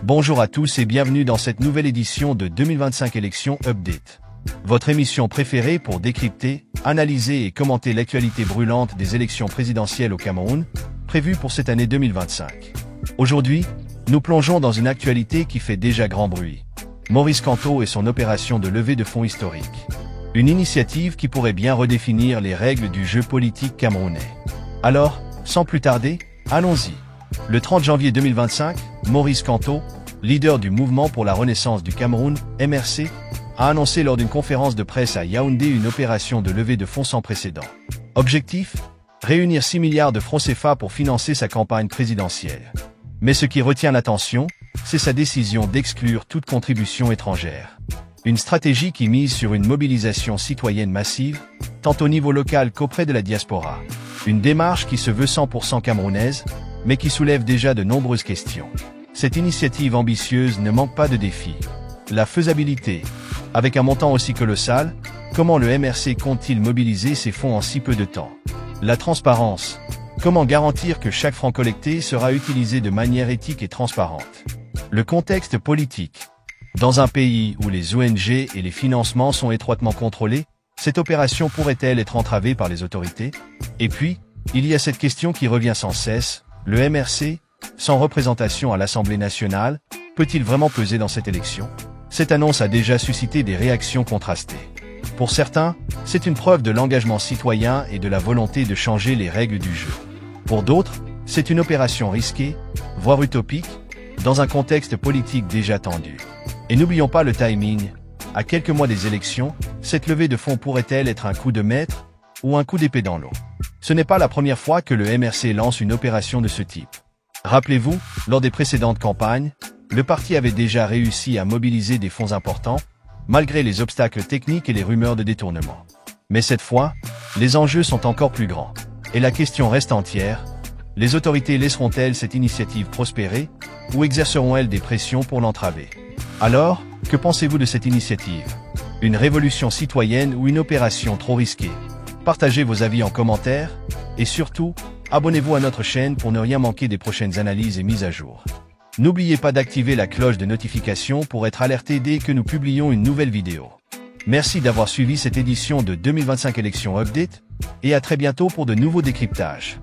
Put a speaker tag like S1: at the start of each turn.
S1: Bonjour à tous et bienvenue dans cette nouvelle édition de 2025 Élections Update. Votre émission préférée pour décrypter, analyser et commenter l'actualité brûlante des élections présidentielles au Cameroun, prévues pour cette année 2025. Aujourd'hui, nous plongeons dans une actualité qui fait déjà grand bruit. Maurice Kamto et son opération de levée de fonds historique. Une initiative qui pourrait bien redéfinir les règles du jeu politique camerounais. Alors, sans plus tarder, allons-y. Le 30 janvier 2025, Maurice Kamto, leader du Mouvement pour la Renaissance du Cameroun, MRC, a annoncé lors d'une conférence de presse à Yaoundé une opération de levée de fonds sans précédent. Objectif ? Réunir 6 milliards de francs CFA pour financer sa campagne présidentielle. Mais ce qui retient l'attention, c'est sa décision d'exclure toute contribution étrangère. Une stratégie qui mise sur une mobilisation citoyenne massive, tant au niveau local qu'auprès de la diaspora. Une démarche qui se veut 100% camerounaise, mais qui soulève déjà de nombreuses questions. Cette initiative ambitieuse ne manque pas de défis. La faisabilité. Avec un montant aussi colossal, comment le MRC compte-t-il mobiliser ses fonds en si peu de temps ? La transparence. Comment garantir que chaque franc collecté sera utilisé de manière éthique et transparente ? Le contexte politique. Dans un pays où les ONG et les financements sont étroitement contrôlés, cette opération pourrait-elle être entravée par les autorités ? Et puis, il y a cette question qui revient sans cesse, le MRC, sans représentation à l'Assemblée nationale, peut-il vraiment peser dans cette élection ? Cette annonce a déjà suscité des réactions contrastées. Pour certains, c'est une preuve de l'engagement citoyen et de la volonté de changer les règles du jeu. Pour d'autres, c'est une opération risquée, voire utopique, dans un contexte politique déjà tendu. Et n'oublions pas le timing. À quelques mois des élections, cette levée de fonds pourrait-elle être un coup de maître ou un coup d'épée dans l'eau ? Ce n'est pas la première fois que le MRC lance une opération de ce type. Rappelez-vous, lors des précédentes campagnes, le parti avait déjà réussi à mobiliser des fonds importants, malgré les obstacles techniques et les rumeurs de détournement. Mais cette fois, les enjeux sont encore plus grands. Et la question reste entière. Les autorités laisseront-elles cette initiative prospérer, ou exerceront-elles des pressions pour l'entraver ? Alors, que pensez-vous de cette initiative ? Une révolution citoyenne ou une opération trop risquée ? Partagez vos avis en commentaire, et surtout, abonnez-vous à notre chaîne pour ne rien manquer des prochaines analyses et mises à jour. N'oubliez pas d'activer la cloche de notification pour être alerté dès que nous publions une nouvelle vidéo. Merci d'avoir suivi cette édition de 2025 Élections Update, et à très bientôt pour de nouveaux décryptages.